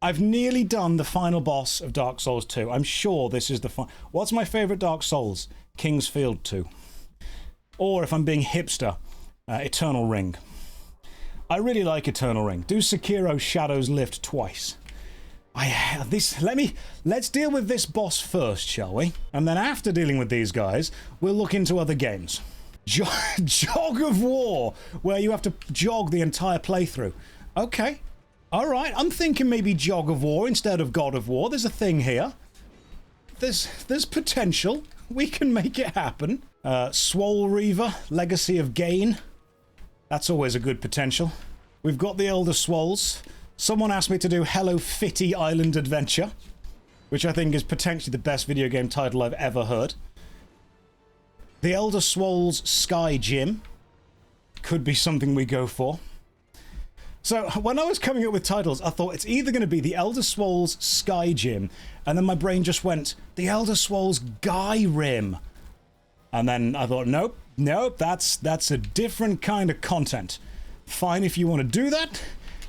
I've nearly done the final boss of Dark Souls 2. I'm sure this is the What's my favourite Dark Souls? King's Field 2. Or, if I'm being hipster, Eternal Ring. I really like Eternal Ring. Do Sekiro Shadows Lift twice. Let's deal with this boss first, shall we? And then after dealing with these guys, we'll look into other games. Jog of War, where you have to jog the entire playthrough. Okay. Alright, I'm thinking maybe Jog of War instead of God of War. There's a thing here. There's potential. We can make it happen. Swole Reaver, Legacy of Gain. That's always a good potential. We've got the Elder Swolls. Someone asked me to do Hello Fitty Island Adventure, which I think is potentially the best video game title I've ever heard. The Elder Swolls Sky Gym could be something we go for. So when I was coming up with titles, I thought it's either going to be the Elder Swolls Sky Gym, and then my brain just went, the Elder Swolls Guy Rim. And then I thought, nope, that's a different kind of content. Fine if you want to do that,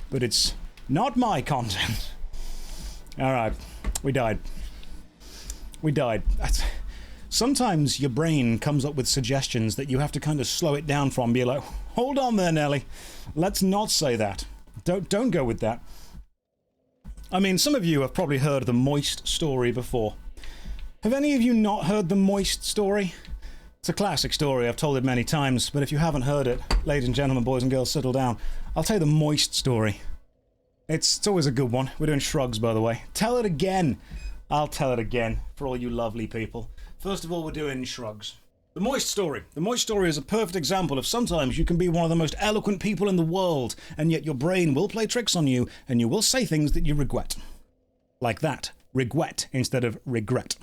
but it's not my content. Alright, we died. Sometimes your brain comes up with suggestions that you have to kind of slow it down from, be like, hold on there, Nelly. Let's not say that. Don't go with that. I mean, some of you have probably heard the Moist story before. Have any of you not heard the Moist story? It's a classic story, I've told it many times, but if you haven't heard it, ladies and gentlemen, boys and girls, settle down. I'll tell you the Moist story. It's always a good one. We're doing shrugs, by the way. Tell it again. I'll tell it again for all you lovely people. First of all, we're doing shrugs. The Moist story. The Moist story is a perfect example of sometimes you can be one of the most eloquent people in the world, and yet your brain will play tricks on you, and you will say things that you regret. Like that. Regret instead of regret.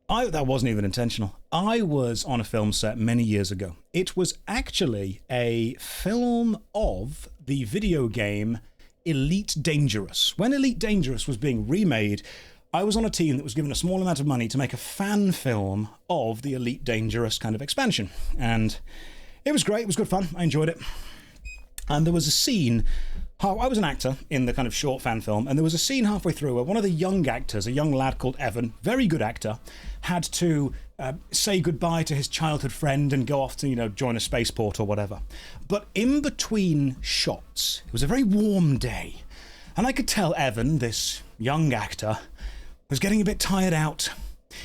That wasn't even intentional. I was on a film set many years ago. It was actually a film of the video game Elite Dangerous. When Elite Dangerous was being remade, I was on a team that was given a small amount of money to make a fan film of the Elite Dangerous kind of expansion. And it was great, it was good fun, I enjoyed it. And there was a scene, I was an actor in the kind of short fan film, and there was a scene halfway through where one of the young actors, a young lad called Evan, very good actor, had to say goodbye to his childhood friend and go off to, you know, join a spaceport or whatever. But in between shots, it was a very warm day, and I could tell Evan, this young actor, was getting a bit tired out.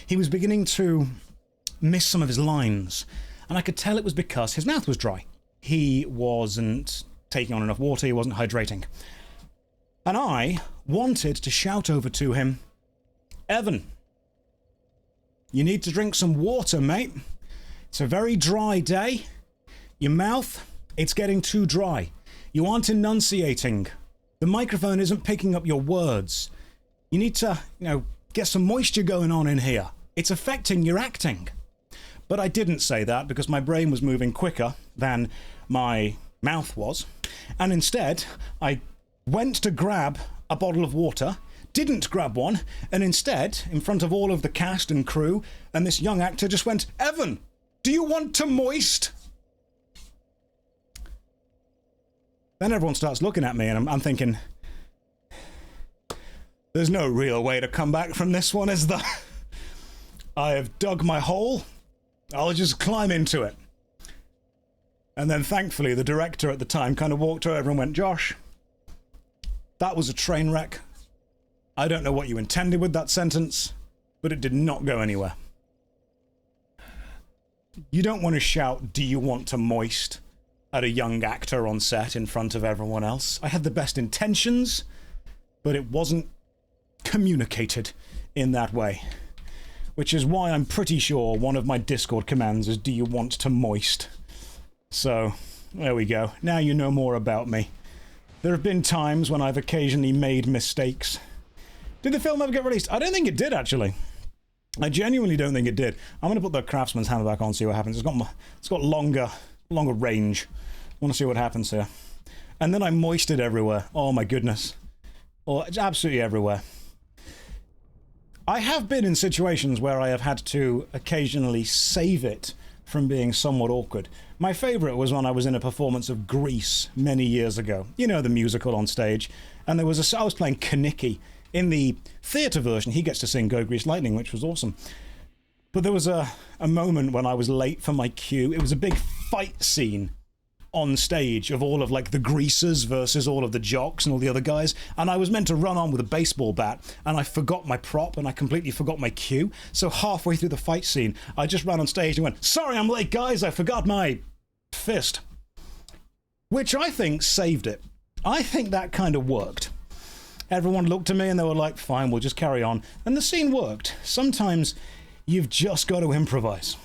He was beginning to miss some of his lines, and I could tell it was because his mouth was dry. He wasn't taking on enough water, he wasn't hydrating. And I wanted to shout over to him, Evan, you need to drink some water, mate. It's a very dry day. Your mouth, it's getting too dry. You aren't enunciating. The microphone isn't picking up your words. You need to, get some moisture going on in here. It's affecting your acting. But I didn't say that because my brain was moving quicker than my mouth was. And instead, I went to grab a bottle of water, didn't grab one, and instead, in front of all of the cast and crew, and this young actor just went, Evan, do you want to moist? Then everyone starts looking at me, and I'm thinking, there's no real way to come back from this one, is there? I have dug my hole. I'll just climb into it. And then thankfully the director at the time kind of walked over and went, Josh, that was a train wreck. I don't know what you intended with that sentence, but it did not go anywhere. You don't want to shout, do you want to moist, at a young actor on set in front of everyone else. I had the best intentions, but it wasn't communicated in that way. Which is why I'm pretty sure one of my Discord commands is, do you want to moist? So, there we go. Now you know more about me. There have been times when I've occasionally made mistakes. Did the film ever get released? I don't think it did, actually. I genuinely don't think it did. I'm going to put the Craftsman's hammer back on, see what happens. It's got longer range. I want to see what happens here. And then I moisted everywhere. Oh my goodness. Oh, it's absolutely everywhere. I have been in situations where I have had to occasionally save it from being somewhat awkward. My favourite was when I was in a performance of Grease many years ago. You know, the musical on stage. And I was playing Kaniki. In the theatre version, he gets to sing Go Grease Lightning, which was awesome. But there was a moment when I was late for my cue. It was a big fight scene on stage of all of like the greasers versus all of the jocks and all the other guys, and I was meant to run on with a baseball bat, and I forgot my prop and I completely forgot my cue. So halfway through the fight scene, I just ran on stage and went, "Sorry, I'm late, guys, I forgot my fist," which I think saved it. I think that kind of worked. Everyone looked at me and they were like, "Fine, we'll just carry on," and the scene worked. Sometimes you've just got to improvise.